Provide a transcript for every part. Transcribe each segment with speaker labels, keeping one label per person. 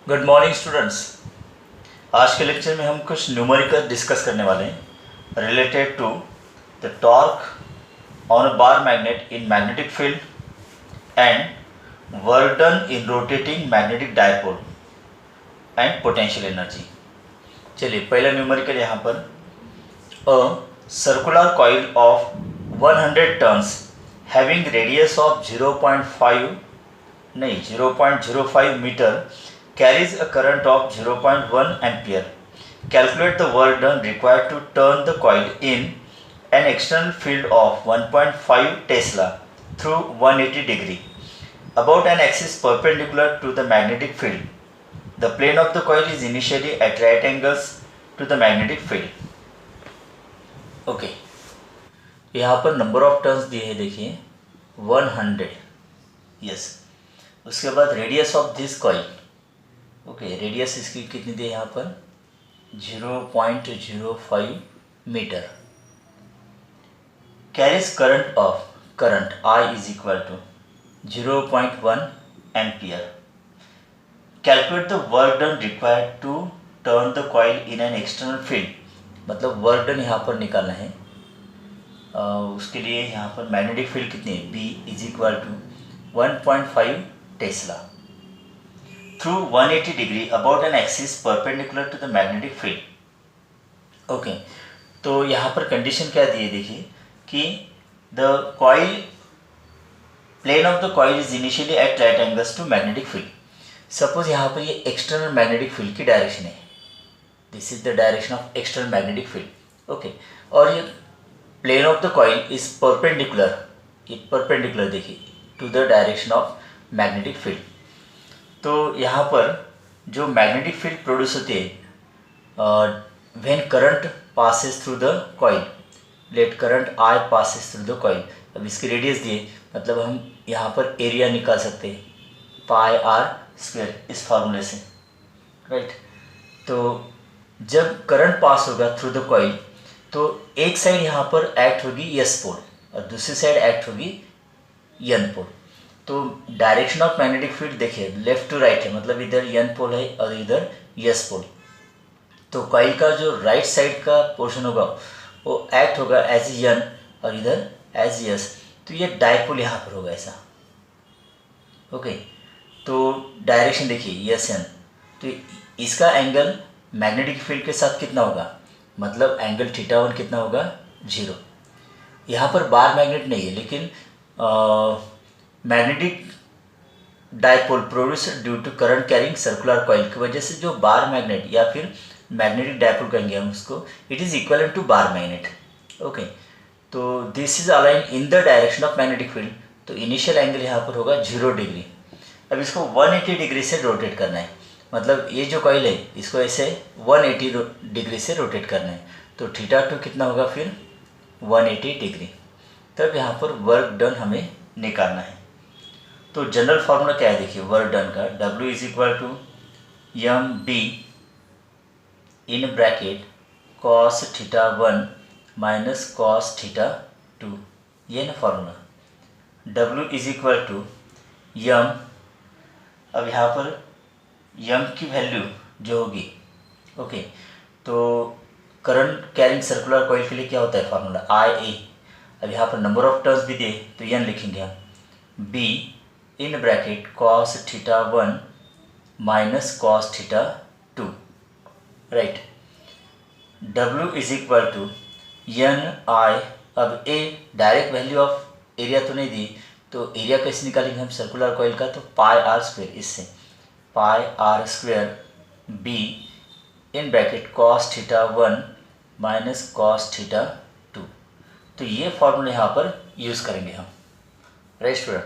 Speaker 1: Good morning students. आज के lecture में हम कुछ न्यूमेरिकल डिस्कस करने वाले हैं related to the torque on a bar magnet in magnetic field and work done in rotating magnetic dipole and potential energy. चलिए पहला न्यूमेरिकल यहाँ पर a circular coil of 100 turns having radius of 0.05 metre carries a current of 0.1 ampere. Calculate the work done required to turn the coil in an external field of 1.5 Tesla through 180 degree about an axis perpendicular to the magnetic field. The plane of the coil is initially at right angles to the magnetic field. Okay. यहाँ पर number of turns दिए हैं, देखिए 100. Yes. उसके बाद radius of this coil, okay, radius इसकी कितनी दी है यहाँ पर 0.05 metre. Carries current of current I is equal to 0.1 ampere. Calculate the work done required to turn the coil in an external field, मतलब वर्क डन यहाँ पर निकालना है। उसके लिए यहाँ पर मैग्नेटिक फील्ड कितनी है B is equal to 1.5 tesla through 180 degree about an axis perpendicular to the magnetic field. ओके, तो यहाँ पर कंडीशन क्या दी है, देखिए कि the coil plane of the coil is initially at right angles to magnetic field. Suppose यहाँ पर ये एक्सटर्नल मैग्नेटिक फील्ड की डायरेक्शन है, this is the direction of external magnetic field. Okay, और ये plane of the coil is perpendicular, ये perpendicular देखिए to the direction of magnetic field. तो यहाँ पर जो मैग्नेटिक फील्ड प्रोड्यूस होती है when current passes through the coil, let current I passes through the coil. अब इसकी रेडियस दिए, मतलब हम यहाँ पर एरिया निकाल सकते हैं पाई आर स्क्वायर इस फार्मूले से, राइट। तो जब करंट पास होगा थ्रू द कॉइल तो एक साइड यहाँ पर एक्ट होगी यस पोल और दूसरी साइड एक्ट होगी यन पोल। तो डायरेक्शन ऑफ मैग्नेटिक फील्ड देखिए लेफ्ट टू राइट है, मतलब इधर यन पोल है और इधर यस पोल। तो कॉइल का जो राइट साइड का पोर्शन होगा वो एक्ट होगा एज यन और इधर एज यस। तो ये डायपोल यहाँ पर होगा ऐसा। ओके, तो डायरेक्शन देखिए यस एन, तो इसका एंगल मैग्नेटिक फील्ड के साथ कितना होगा, मतलब एंगल θ1 कितना होगा 0। यहाँ पर बार मैग्नेट नहीं है, लेकिन magnetic dipole produced due to current carrying circular coil की वजह से जो बार मैग्नेट या फिर मैग्नेटिक डायपोल कहेंगे हम उसको, it is equivalent to bar magnet. Okay, तो this is align in the direction of magnetic field. तो इनिशियल एंगल यहाँ पर होगा 0 डिग्री। अब इसको 180 डिग्री से रोटेट करना है, मतलब ये जो कॉइल है इसको ऐसे 180 डिग्री से रोटेट करना है। तो θ2 कितना होगा फिर 180 डिग्री। तब यहाँ पर वर्क डन हमें निकालना है। तो जनरल फार्मूला क्या है, देखिए वर्क डन का W is equal to mb in bracket cos θ1 minus cos θ2, ये ना formula. W is equal to m, अब यहाँ पर m की वैल्यू जो होगी, ओके, तो करंट कैरिंग सर्कुलर कॉइल के लिए क्या होता है फार्मूला IA। अब यहाँ पर नंबर ऑफ टर्न्स भी दिए तो n लिखेंगे हम B in bracket cos θ1 minus cos θ2, right. W is equal to NI। अब A direct value of area तो नहीं दी, तो एरिया कैसे निकालेंगे हम सर्कुलर कॉइल का, तो पाई आर स्क्वायर, इससे pi R square B in bracket cos θ1 minus cos θ2। तो ये फॉर्मूला यहाँ पर यूज़ करेंगे हम, राइट स्टूडेंट।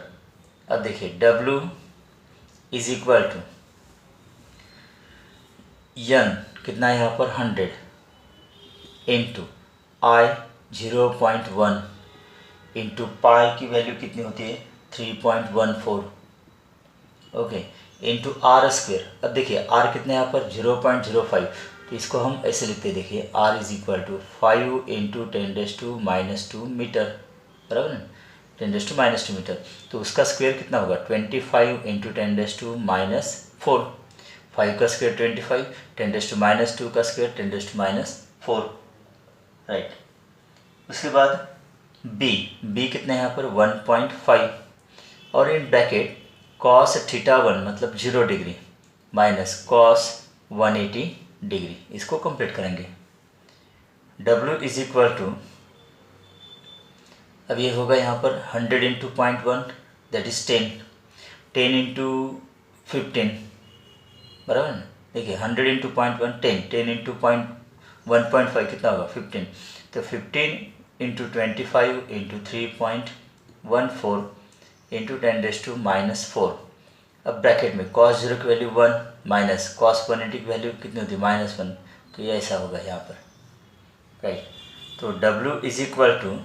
Speaker 1: अब देखिए W is equal to n कितना है यहाँ पर 100 इंटू I 0.1 इंटू पाई की वैल्यू कितनी होती है 3.14, ओके, इंटू आर स्क्वेयर। अब देखिए R कितना है यहाँ पर 0.05, तो इसको हम ऐसे लिखते हैं, देखिए R is equal to 5 into 10⁻² metre, बराबर ना, 10⁻² मीटर। तो उसका स्क्वायर कितना होगा 25 इंटू 10⁻⁴। 5 का स्क्वायर 25, 10⁻² का स्क्वायर 10⁻⁴, राइट। उसके बाद b कितने हैं यहाँ पर 1.5, और इन ब्रैकेट cos θ1 मतलब 0 डिग्री माइनस cos 180 डिग्री, इसको कंप्लीट करेंगे। w इज इक्वल टू, अब ये होगा यहाँ पर 100 इंटू 0.1 दैट इज 10, 10 इंटू 15, बराबर ना। देखिए 100 इंटू 0.1 10, 10 इंटू 1.5 कितना होगा 15, तो 15 इंटू 25 इंटू 3.14 इंटू 10⁻⁴। अब ब्रैकेट में cos 0 की वैल्यू 1 माइनस cos 180 की वैल्यू कितनी होती है -1, तो ये ऐसा होगा यहाँ पर, राइट। तो w इज इक्वल टू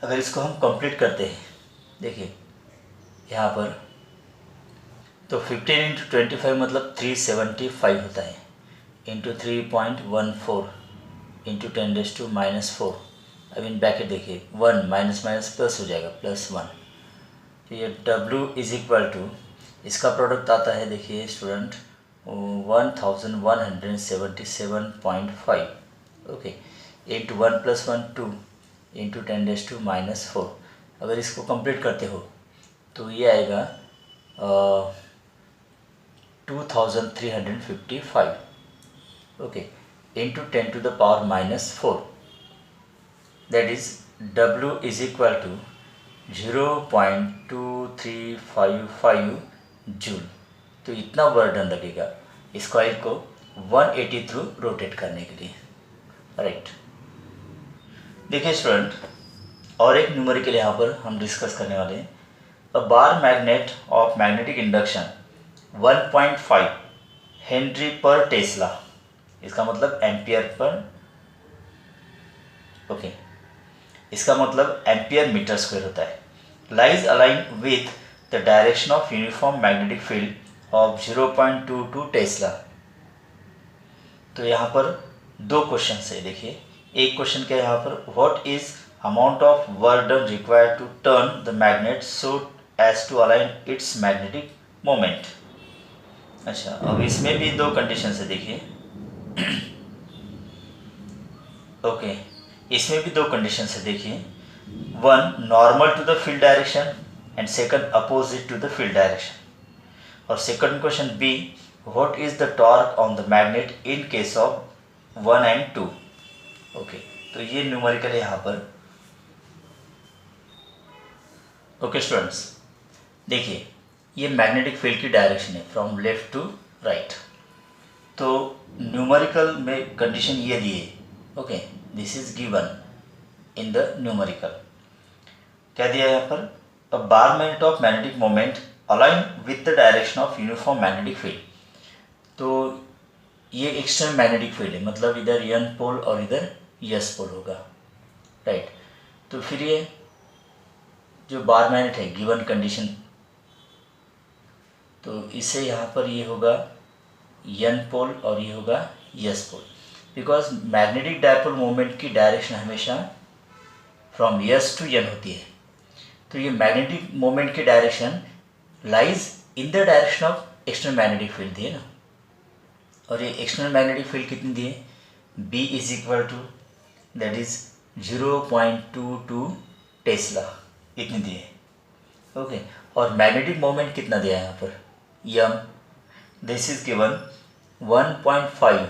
Speaker 1: अगर इसको हम कंप्लीट करते हैं, देखिए यहाँ पर, तो 15 इंटू 25 मतलब 375 होता है, इंटू 3.14 इंटू 10⁻⁴। अब इन ब्रैकेट देखिए 1 माइनस माइनस प्लस हो जाएगा +1, तो ये w इज इक्वल टू, इसका प्रोडक्ट आता है देखिए स्टूडेंट 1177.5, ओके, इंटू 1 + 1 2 इंटू 10⁻⁴। अगर इसको कंप्लीट करते हो तो ये आएगा 2355, okay, into 10⁻⁻⁴, that is w is equal to 0.2355 joule. तो इतना वर्क डन लगेगा इस कॉइल को 180 थ्रू रोटेट करने के लिए, राइट। देखिए स्टूडेंट, और एक न्यूमेरिकल यहाँ पर हम डिस्कस करने वाले हैं। A bar magnet of magnetic induction 1.5 henry पर टेस्ला, इसका मतलब एम्पियर पर, ओके, इसका मतलब एम्पियर मीटर स्क्वायर होता है, lies align with the direction of uniform magnetic field of 0.22 Tesla. तो यहाँ पर दो क्वेश्चन है, देखिए एक क्वेश्चन क्या है यहाँ पर, what is amount of work done required to turn the magnet so as to align its magnetic moment. अच्छा, अब इसमें भी दो कंडीशन है, देखिए ओके, इसमें भी दो कंडीशन है, देखिए, one normal to the field direction and second opposite to the field direction. और second question B, what is the torque on the magnet in case of 1 and 2, okay. तो ये न्यूमेरिकल है यहाँ पर, ओके स्टूडेंट्स। देखिए ये magnetic field की direction है फ्रॉम लेफ्ट टू राइट। तो न्यूमेरिकल में कंडीशन ये दी है, okay, this is given in the numerical. क्या दिया है यहाँ पर, a bar magnet of magnetic moment align with the direction of uniform magnetic field. तो ये एक्सटर्नल मैग्नेटिक फील्ड है, मतलब इधर n पोल और इधर s पोल होगा, राइट। तो फिर ये जो बार मैग्नेट है गिवन कंडीशन, तो इसे यहाँ पर ये होगा n पोल और ये होगा s pole, because magnetic dipole moment की डायरेक्शन हमेशा फ्रॉम s टू n होती है। तो ये मैग्नेटिक मोमेंट की direction lies in the direction of external magnetic field दी है ना, और ये एक्सटर्नल मैग्नेटिक फील्ड कितनी दी है, b is equal to that is 0.22 tesla, इतनी दी है, ओके। और मैग्नेटिक मोमेंट कितना दिया है यहाँ पर, m, this is given 1.5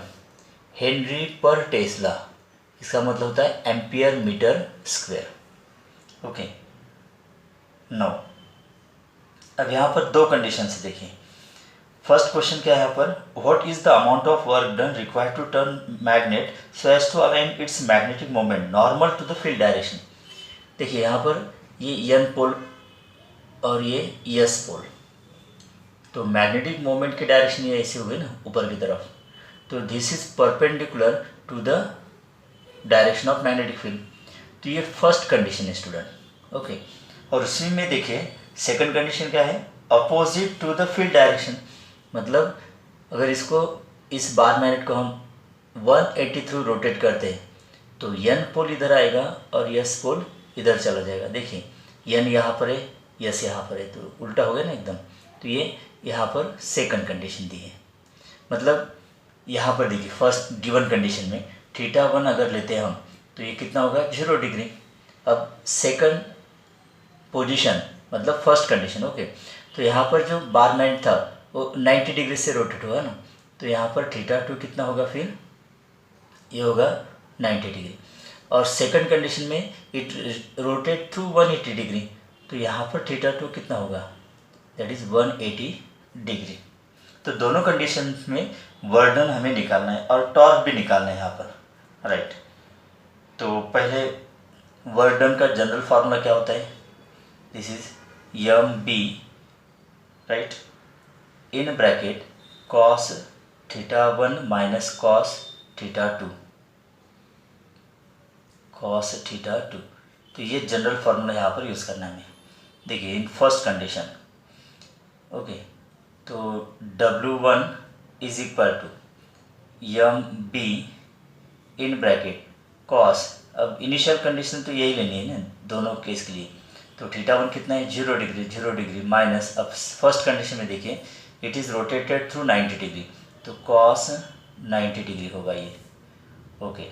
Speaker 1: henry पर टेस्ला, इसका मतलब होता है ampere metre square, okay. No, अब यहाँ पर दो कंडीशंस देखिए। फर्स्ट क्वेश्चन क्या है यहाँ पर, what is the amount of work done required to turn magnet so as to align its magnetic moment normal to the field direction. देखिए यहाँ पर ये n पोल और ये s पोल, तो मैग्नेटिक मोमेंट की डायरेक्शन ये ऐसे हुए ना ऊपर की तरफ, तो this is perpendicular to the direction of magnetic field. तो ये फर्स्ट कंडीशन है स्टूडेंट, ओके। और उसी में देखिए सेकंड कंडीशन क्या है, opposite to the field direction, मतलब अगर इसको इस बार मैग्नेट को हम 180 थ्रू रोटेट करते हैं तो n पोल इधर आएगा और s पोल इधर चला जाएगा। देखिए n यहाँ पर है, s यहाँ पर है, तो उल्टा हो गया ना एकदम। तो ये यहाँ पर सेकंड कंडीशन दी है। मतलब यहाँ पर देखिए फर्स्ट गिवन कंडीशन में θ1 अगर लेते हैं हम तो ये कितना होगा 0 डिग्री। अब सेकंड पोजीशन मतलब फर्स्ट कंडीशन, ओके, तो यहाँ पर जो बार मैंड था वो 90 डिग्री से रोटेट हुआ ना, तो यहाँ पर θ2 कितना होगा, फिर ये होगा 90 डिग्री। और सेकंड कंडीशन में इट रोटेट थ्रू 180 डिग्री, तो यहाँ पर θ2 कितना होगा, दैट इज़ 180 डिग्री। तो दोनों कंडीशन में वर्क हमें निकालना है और टॉर्क भी निकालना है यहाँ पर, राइट। तो पहले वर्क का जनरल फार्मूला क्या होता है, this is M B, right, in bracket cos θ1 minus cos θ2, cos θ2। तो ये जनरल फार्मूला यहाँ पर यूज़ करना है हमें। देखिए इन फर्स्ट कंडीशन, ओके, तो W1 is equal to M B in bracket cos, अब इनिशियल कंडीशन तो यही लेनी है ना दोनों केस के लिए, तो θ1 कितना है 0 डिग्री, 0 डिग्री माइनस, अब फर्स्ट कंडीशन में देखिए it is rotated through 90 degree, तो कॉस 90 डिग्री होगा ये, ओके।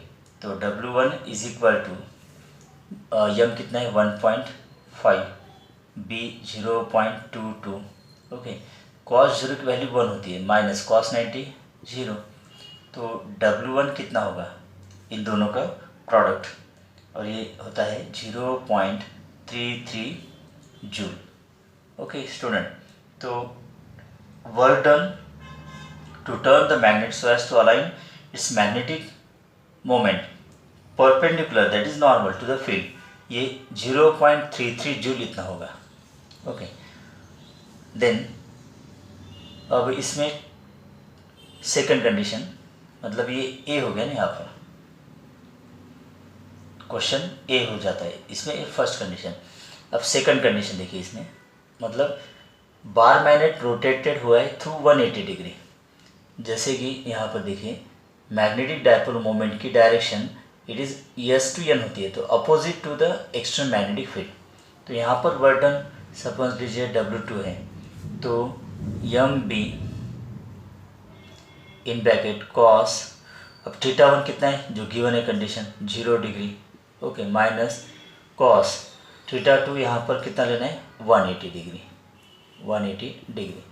Speaker 1: तो W1 is equal to M कितना है 1.5, बी 0.22, ओके, कॉस 0 की वैल्यू 1 होती है माइनस कॉस 90 0, तो W1 कितना होगा इन दोनों का प्रोडक्ट, और ये होता है 0.33 जूल, ओके स्टूडेंट। तो work done to turn the magnet so as to align its magnetic moment perpendicular that is normal to the field, ये 0.33 जूल इतना होगा, ओके। देन अब इसमें सेकंड कंडीशन, मतलब ये ए हो गया ना, यहाँ पर क्वेश्चन ए हो जाता है, इसमें फर्स्ट कंडीशन। अब सेकंड कंडीशन देखिए इसमें, मतलब बार मैग्नेट रोटेटेड हुआ है थ्रू 180 डिग्री, जैसे कि यहाँ पर देखिए मैग्नेटिक डायपोल मोमेंट की direction it is S to N होती है, तो opposite to the external magnetic field. तो यहाँ पर वर्क डन सपोज लीजिए W2 है, तो M B in bracket cos, अब θ1 कितना है जो गिवन है condition 0 degree, okay, minus cos θ2 यहाँ पर कितना लेना है 180 डिग्री, 180 डिग्री।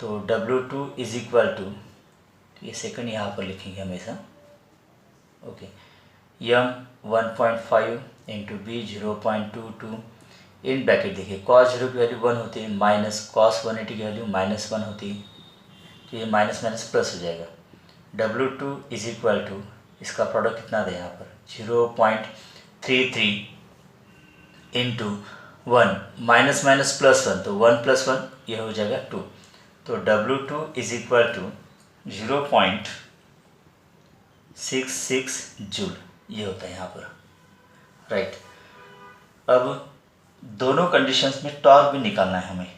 Speaker 1: तो W2 इज इक्वल टू, ये सेकंड यहाँ पर लिखेंगे हमेशा, okay, M 1.5 into B 0.22 in bracket, देखिए कॉस 0 की वैल्यू 1 होती है माइनस कॉस 180 की वैल्यू -1 होती है, तो ये माइनस माइनस प्लस हो जाएगा। W2 इज इक्वल टू, इसका प्रोडक्ट कितना दे यहाँ पर 0.33 इंटू 1 माइनस माइनस प्लस 1, तो 1 + 1 ये हो जाएगा 2, तो W2 is equal to 0.66 joule, ये होता है यहाँ पर, राइट। अब दोनों कंडीशंस में टॉर्क भी निकालना है हमें,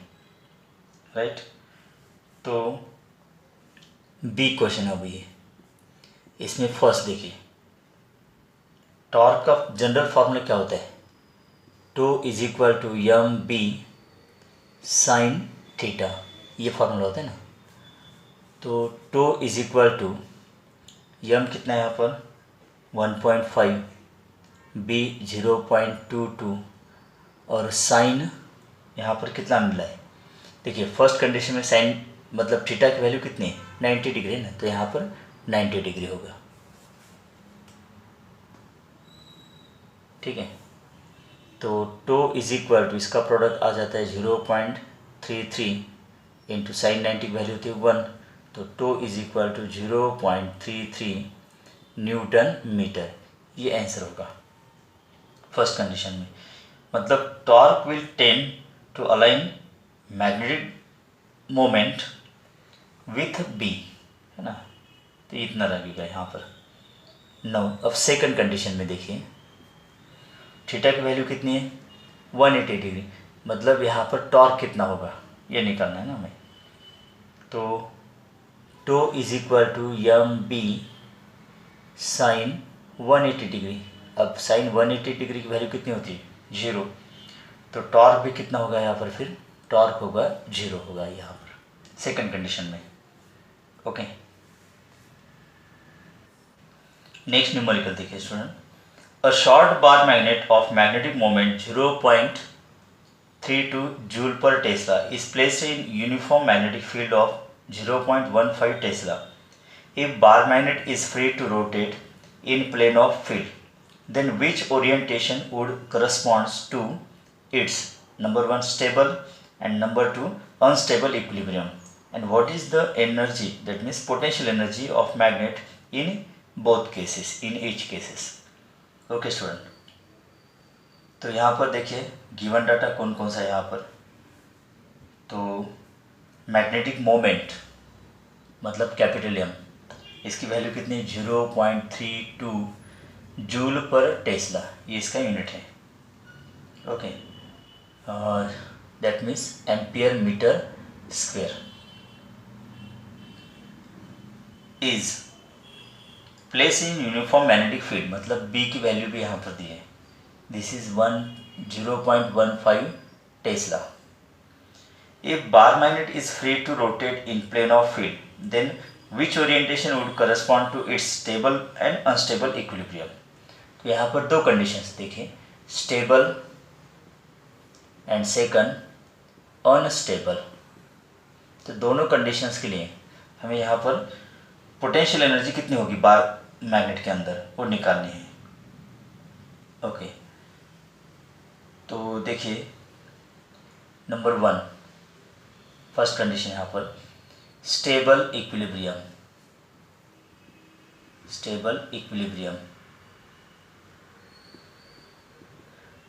Speaker 1: राइट। तो बी क्वेश्चन अब ये, इसमें फर्स्ट देखिए टॉर्क का जनरल फार्मूला क्या होता है, tau is equal to M B sine theta, ये फार्मूला होता है ना। तो tau is equal to M कितना है यहाँ पर 1.5, बी 0.22 और साइन यहाँ पर कितना मिला है, देखिए फर्स्ट कंडीशन में साइन मतलब थीटा की वैल्यू कितनी है 90 डिग्री ना, तो यहाँ पर 90 डिग्री होगा, ठीक है। तो टो इज इक्वल टू, इसका प्रोडक्ट आ जाता है 0.33 इंटू साइन 90 की वैल्यू होती है 1, तो tau is equal to 0.33 newton metre, ये आंसर होगा फर्स्ट कंडीशन में। मतलब torque will tend to align magnetic moment with B, है ना, तो इतना लगेगा यहाँ पर। नो, अब सेकंड कंडीशन में देखिए थीटा की वैल्यू कितनी है 180 डिग्री, मतलब यहाँ पर टॉर्क कितना होगा ये निकालना है ना हमें। तो tau is equal to M B sine 180 degree, अब साइन 180 डिग्री की वैल्यू कितनी होती है 0, तो टॉर्क भी कितना होगा यहाँ पर, फिर टॉर्क होगा 0 होगा यहाँ पर, सेकंड कंडीशन में। ओके, नेक्स्ट न्यूमेरिकल देखिए student, a short bar magnet of magnetic moment 0.32 joule पर Tesla is placed in uniform magnetic field of 0.15 Tesla. If bar magnet is free to rotate in plane of field, then which orientation would corresponds to its number 1 stable and number 2 unstable equilibrium, and what is the energy, that means potential energy of magnet in both cases, in each cases. Okay student, तो यहाँ पर देखिए given data कौन कौन सा है यहाँ पर। तो मैग्नेटिक मोमेंट मतलब कैपिटल एम, इसकी वैल्यू कितनी है 0.32 जूल पर टेस्ला, ये इसका यूनिट है। Okay, that means ampere metre square is place in uniform magnetic field, मतलब बी की वैल्यू भी यहाँ पर दी है, this is 0.15 tesla. If bar magnet is free to rotate in plane of field, then which orientation would correspond to its stable and unstable equilibrium. तो यहाँ पर दो कंडीशंस देखिए, स्टेबल एंड सेकंड अनस्टेबल। तो दोनों कंडीशंस के लिए हमें यहाँ पर पोटेंशियल एनर्जी कितनी होगी बार मैग्नेट के अंदर, वो निकालनी है। ओके, तो देखिए नंबर 1 फर्स्ट कंडीशन यहाँ पर स्टेबल इक्विलिब्रियम, स्टेबल इक्विलिब्रियम।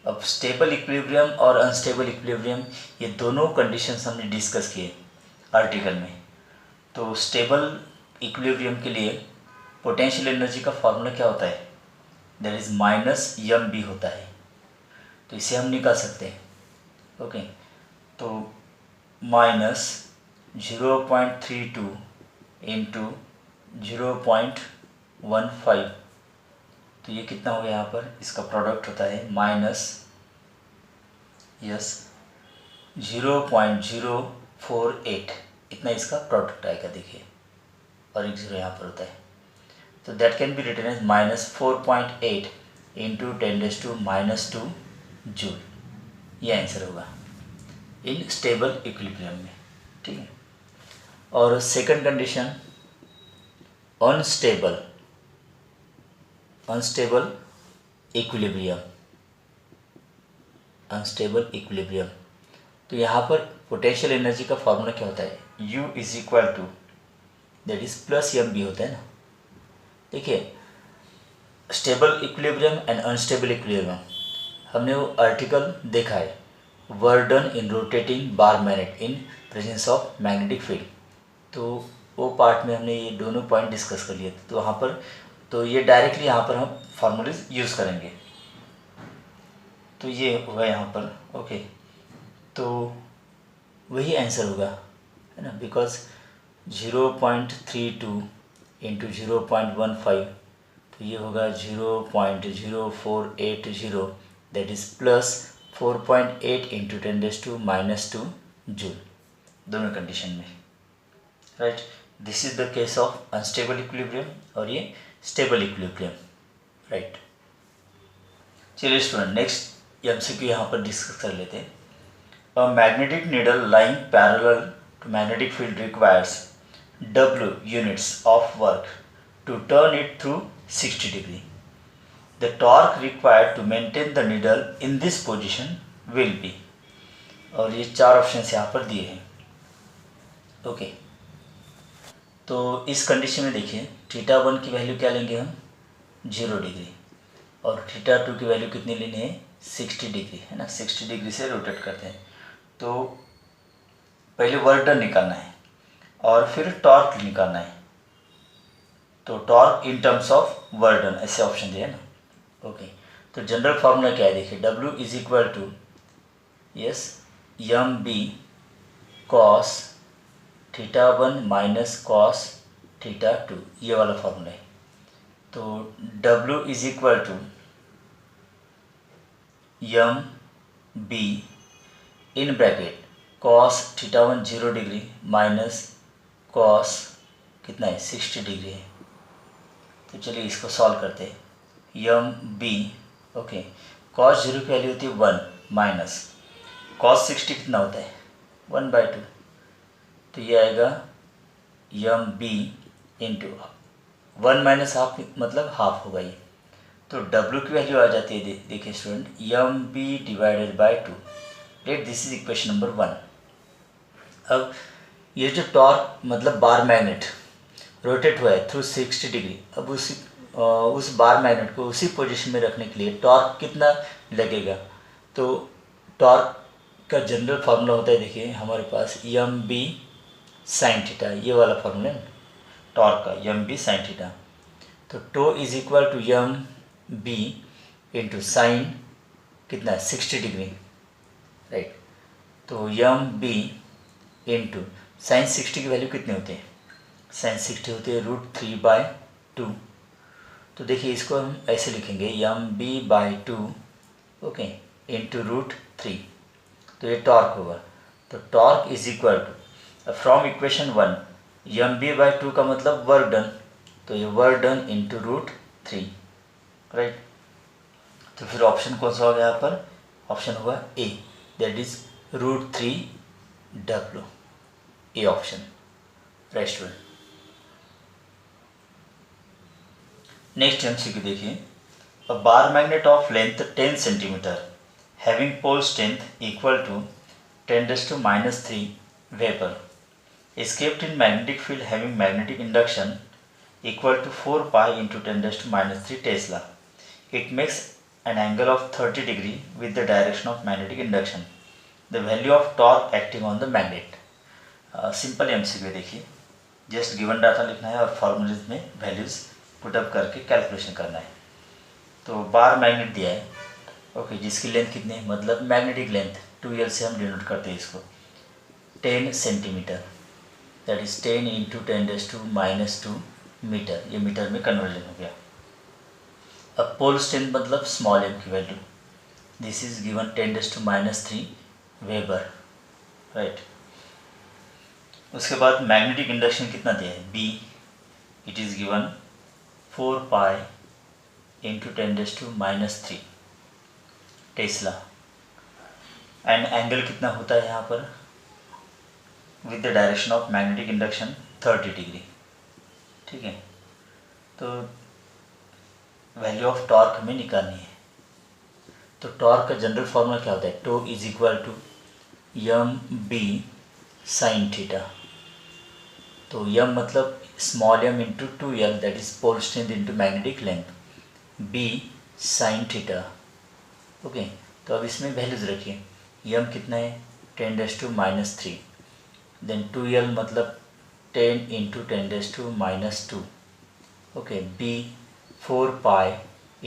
Speaker 1: अब स्टेबल इक्विलिब्रियम और अनस्टेबल इक्विलिब्रियम, ये दोनों कंडीशंस हमने डिस्कस किए आर्टिकल में। तो स्टेबल इक्विलिब्रियम के लिए पोटेंशियल एनर्जी का फॉर्मूला क्या होता है, दैट इज -mb होता है। तो इसे हम निकाल सकते हैं। ओके, तो -0.32 इंटू 0.15, तो ये कितना हो गया यहाँ पर, इसका प्रोडक्ट होता है -0.048, इतना इसका प्रोडक्ट आएगा देखिए, और एक जीरो यहाँ पर होता है। तो that can be written as -4.8 into 10⁻² joule, ये आंसर होगा इन स्टेबल इक्विलिब्रियम में। ठीक है, और second condition unstable, unstable equilibrium, unstable equilibrium. तो यहाँ पर पोटेंशियल एनर्जी का फॉर्मूला क्या होता है, U is equal to that is +mb होता है ना। देखिए stable equilibrium and unstable equilibrium, हमने वो आर्टिकल देखा है, work done in rotating bar magnet in presence of magnetic field. तो वो पार्ट में हमने ये दोनों पॉइंट डिस्कस कर लिए थे। तो वहाँ पर तो ये डायरेक्टली यहाँ पर हम फार्मूलेज यूज़ करेंगे। तो ये होगा यहाँ पर। ओके, तो वही आंसर होगा, है ना, बिकॉज 0.32 इंटू 0.15, तो ये होगा 0.0480, दैट इज़ +4.8 इंटू 10⁻² जूल, दोनों कंडीशन में। Right, this is the case of unstable equilibrium और ये स्टेबल इक्विलिब्रियम। राइट, चलिए स्टूडेंट नेक्स्ट एमसीक्यू यहाँ पर डिस्कस कर लेते हैं। A magnetic needle lying parallel to magnetic field requires W units of work to turn it through 60 degree. The torque required to maintain the needle in this position will be, और ये 4 options यहाँ पर दिए हैं। Okay, तो इस condition में देखिए θ1 की वैल्यू क्या लेंगे हम 0 डिग्री, और θ2 की वैल्यू कितनी लेनी है 60 डिग्री, है ना, 60 डिग्री से रोटेट करते हैं। तो पहले वर्क डन निकालना है और फिर टॉर्क निकालना है। तो torque in terms of work done, ऐसे ऑप्शन दिए ना। ओके, तो जनरल फार्मूला क्या है देखिए, W is equal to mb cos θ1 minus cos θ2, ये वाला फार्मूला है। तो W is equal to mb in bracket cos theta 1 0 degree minus cos कितना है 60 डिग्री है। तो चलिए इसको सॉल्व करते हैं। यम बी ओके, कॉस 0 की वैल्यू होती है 1 माइनस कॉस 60 कितना होता है 1/2। तो ये आएगा यम बी इंटू 1 माइनस हाफ मतलब हाफ होगा ये। तो W की वैल्यू आ जाती है देखिए student, M B divided by 2। Let this is equation number 1। अब ये जो टॉर्क मतलब बार मैग्नेट रोटेट हुआ है थ्रू 60 डिग्री, अब उस बार मैग्नेट को उसी पोजीशन में रखने के लिए टॉर्क कितना लगेगा। तो टॉर्क का जनरल फार्मूला होता है, देखिए हमारे पास यम बी साइन थीटा, ये वाला फार्मूला है टॉर्क का, यम बी साइन थीटा। तो tau is equal to M B into sine कितना है 60 डिग्री, राइट। तो यम बी इंटू साइन 60 की वैल्यू कितने होते हैं, साइन 60 होती है √3/2। तो देखिए इसको हम ऐसे लिखेंगे M B by 2 okay into √3। तो ये टॉर्क होगा। तो torque is equal to from equation 1 M B by 2 का मतलब वर्क डन, तो ये वर्क डन इंटू √3, राइट। तो फिर ऑप्शन कौन सा होगा यहाँ पर, ऑप्शन होगा A, that is √3W, A option, right student. Next MCQ देखिए, a bar magnet of length 10 centimetre having pole strength equal to 10⁻³ weber escaped in magnetic field having magnetic induction equal to 4 pi into 10⁻³ Tesla. It makes an angle of 30 degree with the direction of magnetic induction. The value of torque acting on the magnet. Simple MCQ देखिए, just given data लिखना है और formulas में values put up करके calculation करना है। तो bar magnet दिया है ओके, जिसकी लेंथ कितनी है मतलब मैग्नेटिक लेंथ 2L से हम डिनोट करते हैं इसको 10 centimetre, that is 10 into 10⁻² metre, ये मीटर में कन्वर्जन हो गया। अब पोल स्ट्रेंथ मतलब स्मॉल m की value, this is given 10⁻³ weber, right. उसके बाद मैग्नेटिक इंडक्शन कितना दिया है B, it is given 4 pi into 10⁻³ tesla. And angle कितना होता है यहाँ पर with the direction of magnetic induction 30 degree, ठीक है। तो वैल्यू ऑफ टॉर्क हमें निकालनी है। तो टॉर्क का जनरल फॉर्मूला क्या होता है, tau is equal to M B sine theta. तो यम मतलब small m into 2L that is pole strength into magnetic length, B sine theta okay. तो अब इसमें वैल्यूज रखिए, यम कितना है 10⁻³ देन 2L मतलब 10 into 10⁻² okay, B 4 pi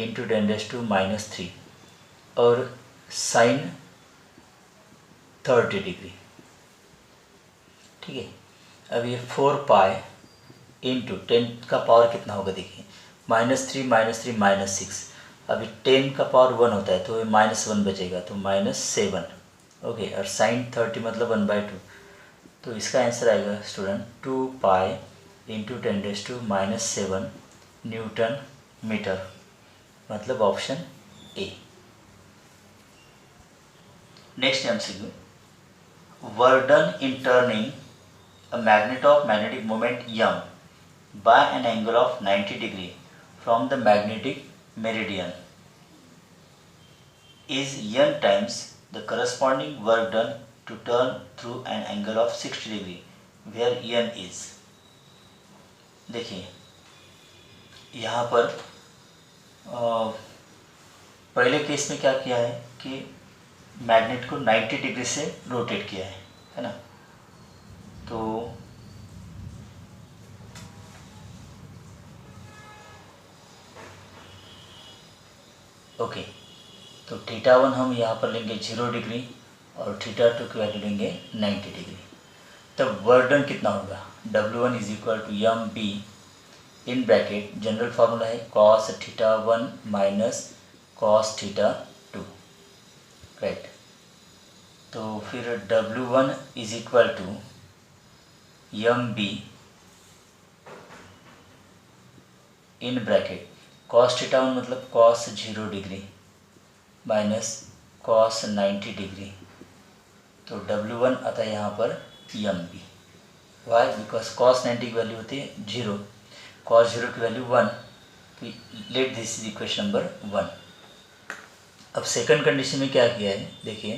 Speaker 1: into 10⁻³ और साइन 30 डिग्री, ठीक है। अब ये 4 पाई इंटू 10 का पावर कितना होगा देखिए, -3 -6। अभी 10 का पावर 1 होता है तो ये -1 बचेगा तो -7 ओके, और साइन 30 मतलब 1/2। तो इसका आंसर आएगा student 2 pi into 10⁻⁻7 newton metre, मतलब option A. Next MCQ, work done in turning a magnet of magnetic moment M by an angle of 90 degree from the magnetic meridian is N times the corresponding work done to turn through an angle of 60 degree where N is। देखिए यहाँ पर पहले case में क्या किया है कि magnet को 90 डिग्री से रोटेट किया है ना। तो ओके, तो θ1 हम यहाँ पर लेंगे 0 डिग्री और θ2 की वैल्यू लेंगे 90 डिग्री। तब वर्क डन कितना होगा, W1 is equal to M B in bracket, general formula है cos θ1 माइनस cos θ2, राइट। तो फिर W1 is equal to M B in bracket cos theta 1 मतलब cos 0 degree minus cos 90 degree, तो W1 आता है यहाँ पर M B. Why? Because cos 90 की वैल्यू होती है 0, कॉस 0 की वैल्यू 1, तो late this is equation number 1। अब सेकंड कंडीशन में क्या किया है, देखिए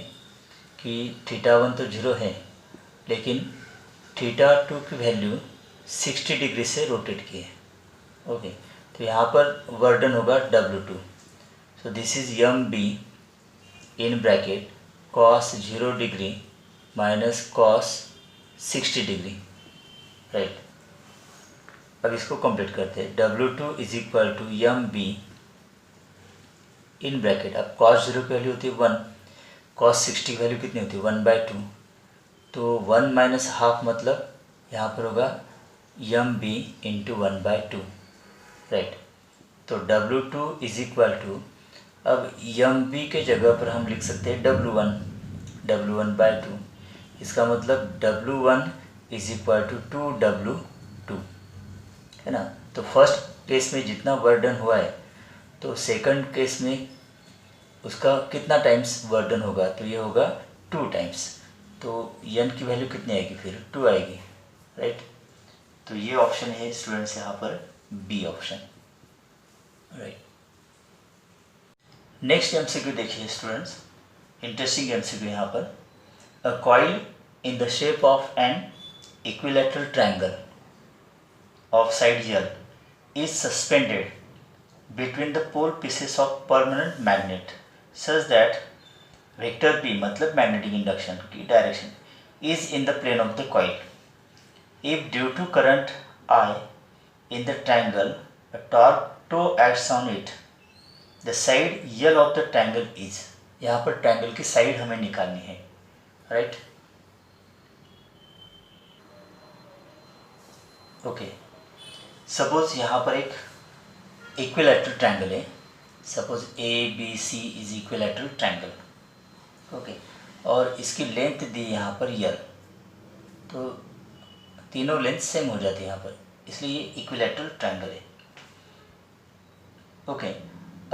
Speaker 1: कि थीटा 1 तो 0 है, लेकिन थीटा 2 की वैल्यू 60 डिग्री से रोटेट की है। ओके, तो यहाँ पर वर्डन होगा W2। So this is M B in bracket cos 0 degree minus cos 60 degree, right. अब इसको कंप्लीट करते हैं। W2 is equal to M B in bracket, अब कॉस 0 की वैल्यू होती है 1, कॉस 60 की वैल्यू कितनी होती है 1/2, तो 1 माइनस हाफ मतलब यहाँ पर होगा एम बी इंटू 1/2, राइट। तो W2 इज इक्वल टू, अब एम बी के जगह पर हम लिख सकते हैं W1/2, इसका मतलब W1 is equal to 2W2, है ना। तो फर्स्ट केस में जितना वर्डन हुआ है, तो सेकंड केस में उसका कितना टाइम्स वर्डन होगा, तो ये होगा 2 टाइम्स, तो n की वैल्यू कितनी आएगी, फिर 2 आएगी, राइट। तो ये ऑप्शन है स्टूडेंट्स यहाँ पर B option, right. Next MCQ देखिए स्टूडेंट्स, इंटरेस्टिंग एमसीक्यू यहाँ पर। A coil in the shape of an equilateral triangle of side L is suspended between the pole pieces of permanent magnet such that vector B मतलब magnetic induction की direction is in the plane of the coil. If due to current I in the triangle a torque tau acts on it, the side L of the triangle is, यहाँ पर triangle की side हमें निकालनी है, right? Okay. Suppose यहाँ पर एक equilateral triangle है, suppose ABC is equilateral triangle, okay, और इसकी लेंथ दी यहाँ पर L, तो तीनों लेंथ सेम हो जाती है यहाँ पर, इसलिए ये इक्विलैटरल ट्रायंगल है, ओके।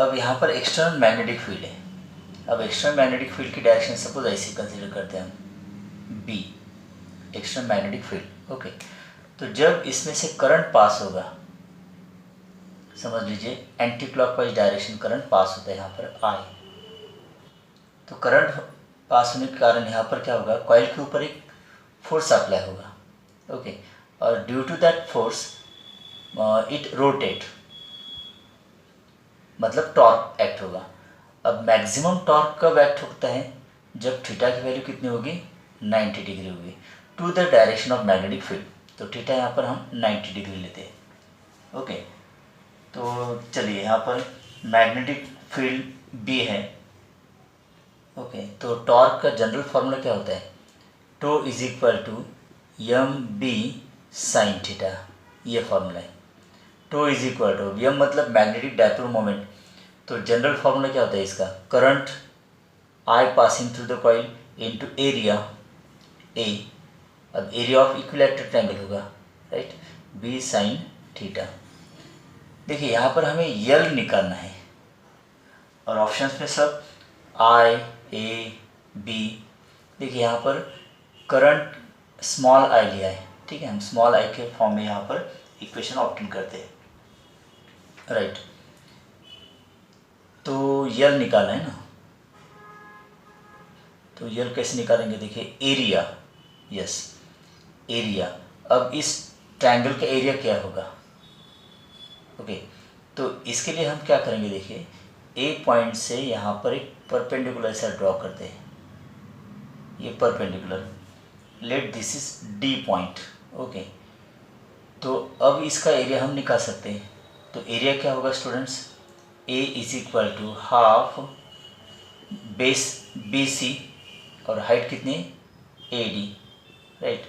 Speaker 1: अब यहाँ पर एक्सटर्नल मैग्नेटिक फील्ड है। अब एक्सटर्नल मैग्नेटिक फील्ड की डायरेक्शन सपोज ऐसे कंसिडर करते हैं हम, B external magnetic field, okay. तो जब इसमें से करंट पास होगा, समझ लीजिए anti clockwise direction current pass होता है यहाँ पर I, तो करंट पास होने के कारण यहाँ पर क्या होगा, कॉइल के ऊपर एक फोर्स अप्लाई होगा, ओके, और due to that force it rotate, मतलब टॉर्क एक्ट होगा। अब मैक्सिमम टॉर्क कब एक्ट होता है, जब थीटा की वैल्यू कितनी होगी 90 डिग्री होगी to the direction of magnetic field, तो थीटा यहाँ पर हम 90 डिग्री लेते हैं, ओके। तो चलिए यहाँ पर मैग्नेटिक फील्ड B है, ओके। तो टॉर्क का जनरल फार्मूला क्या होता है, tau is equal to M B sine theta, ये फार्मूला है। Tau is equal to M मतलब मैग्नेटिक डायपोल मोमेंट, तो जनरल फार्मूला क्या होता है इसका, current I passing through the coil into area A, अब एरिया ऑफ इक्विलैटरल ट्रायंगल होगा, राइट, B साइन थीटा। देखिए यहाँ पर हमें L निकालना है, और ऑप्शंस में सब I A B, देखिए यहाँ पर करंट स्मॉल I लिया है, ठीक है, हम स्मॉल I के फॉर्म में यहाँ पर इक्वेशन ऑप्टेन करते हैं, राइट। तो L निकालना है ना, तो L कैसे निकालेंगे, देखिए एरिया, यस एरिया। अब इस ट्रायंगल का एरिया क्या होगा, ओके, तो इसके लिए हम क्या करेंगे, देखिए A पॉइंट से यहाँ पर एक परपेंडिकुलर सा ड्रॉ करते हैं, ये perpendicular, late this is D point, okay. तो अब इसका एरिया हम निकाल सकते हैं, तो एरिया क्या होगा students, A is equal to half base BC और हाइट कितनी AD, राइट।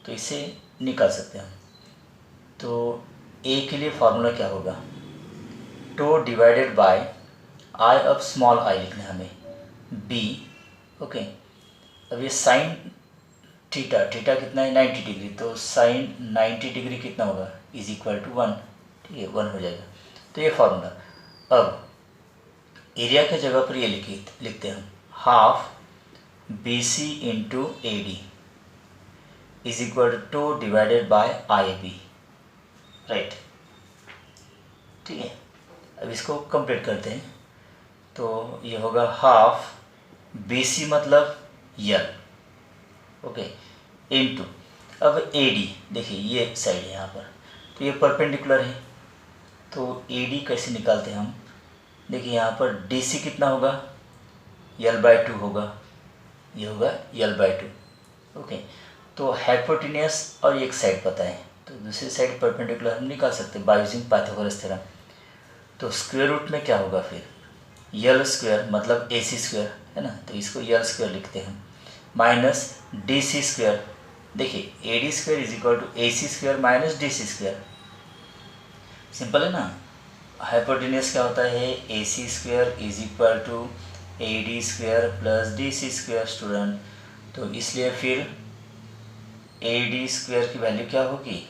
Speaker 1: तो इसे निकाल सकते हैं हम, तो A के लिए फार्मूला क्या होगा, टो डिवाइडेड बाय I, अब स्मॉल I लिखना है हमें, B, ओके, अब ये साइन थीटा, थीटा कितना है 90 डिग्री, तो साइन 90 डिग्री कितना होगा इज इक्वल टू 1, ठीक है 1 हो जाएगा। तो ये फार्मूला। अब एरिया के जगह पर ये लिखते हैं हम half B C into A D is equal to divided by I B, right, ठीक है। अब इसको कंप्लीट करते हैं, तो ये होगा हाफ बी सी मतलब यल, ओके, इनटू अब ए डी, देखिए ये साइड है यहाँ पर, तो ये परपेंडिकुलर है, तो ए डी कैसे निकालते हैं हम, देखिए यहाँ पर डी सी कितना होगा L/2 होगा, ये होगा L/2, ओके। तो हाइपोटेनियस और एक साइड पता है, तो दूसरी साइड परपेंडिकुलर हम निकाल सकते हैं बाय यूजिंग पाइथागोरस थ्योरम। तो स्क्वायर रूट में क्या होगा फिर, यल स्क्वायर मतलब ए सी स्क्वायर है ना, तो इसको यल स्क्वायर लिखते हैं, माइनस डी सी स्क्वायर, देखिए A D square is equal to A C square minus D C square, simple है ना। हाइपोटेनियस क्या होता है, A C square is equal to A D square plus D C square student, तो इसलिए फिर A D square की value क्या होगी,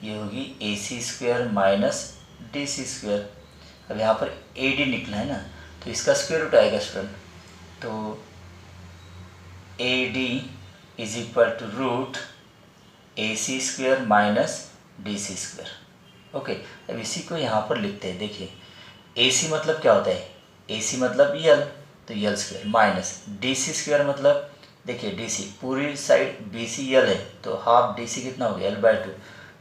Speaker 1: ये होगी A C square minus D C square. अब यहाँ पर ए डी निकला है ना, तो इसका स्क्वायर रूट आएगा स्टूडेंट, तो A D is equal to root A C square minus D C square, okay. अब इसी को यहाँ पर लिखते हैं, देखिए ए सी मतलब क्या होता है, ए सी मतलब यल, तो L square minus D C square मतलब, देखिए डी सी पूरी साइड बी सी यल है, तो हाफ डी सी कितना हो गया L/2,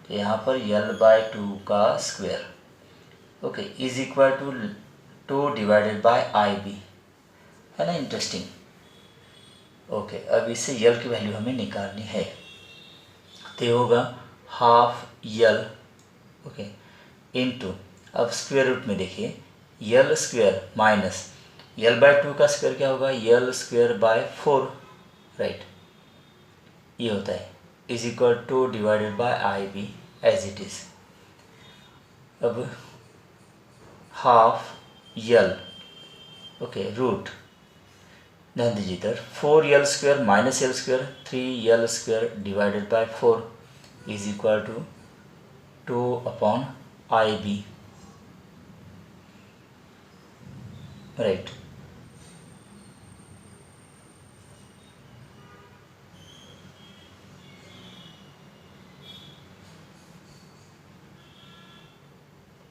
Speaker 1: तो यहाँ पर L/2 का square, okay, is equal to 2 divided by I B, है ना, इंटरेस्टिंग, ओके। अब इससे यल की वैल्यू हमें निकालनी है, तो ये होगा हाफ यल, ओके, इनटू, अब स्क्वायर रूट में देखिए यल स्क्वायर माइनस L/2 का स्क्वायर क्या होगा, यल स्क्वायर बाय 4, राइट, ये होता है, is equal to divided by I B as it is. अब हाफ यल, ओके, रूट, ध्यान दीजिए इधर 4 L square minus L square 3 L square divided by 4 is equal to 2 I B, right.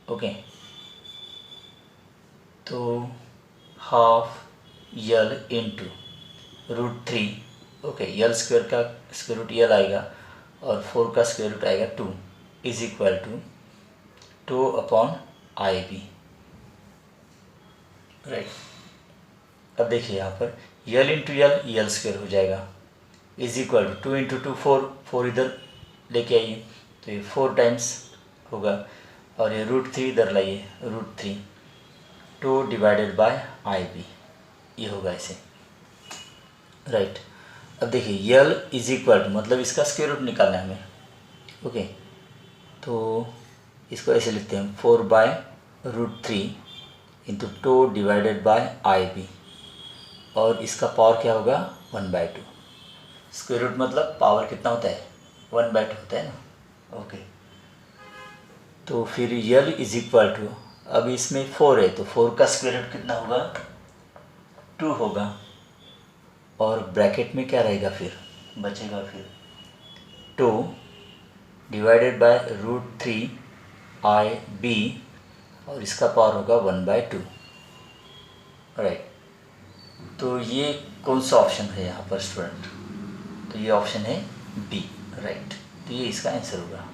Speaker 1: Okay, तो half L into √3, okay, L square का square root L आएगा और 4 का square root आएगा 2 is equal to 2 I B, right. अब देखिए यहाँ पर यल इंटू यल स्क्वायर हो जाएगा, इज इक्वल टू 2 इंटू 2 4 इधर लेके आइए, तो ये 4 टाइम्स होगा, और ये √3 इधर लाइए, √3, 2 डिवाइडेड बाय आई बी, ये होगा ऐसे, राइट। अब देखिए यल इज इक्वल टू मतलब इसका स्क्वायर रूट निकालना है हमें, ओके, तो इसको ऐसे लिखते हैं 4/√3 into 2 divided by I B, और इसका पावर क्या होगा 1/2, स्क्वायर रूट मतलब पावर कितना होता है 1/2 होता है ना, ओके। तो फिर यल इज इक्वल टू, अब इसमें 4 है तो 4 का स्क्वायर रूट कितना होगा 2 होगा, और ब्रैकेट में क्या रहेगा फिर बचेगा फिर 2 डिवाइडेड बाय √3 आई बी, और इसका पावर होगा 1/2, राइट। तो ये कौन सा ऑप्शन है यहाँ पर स्टूडेंट, तो ये ऑप्शन है बी, राइट, तो ये इसका आंसर होगा।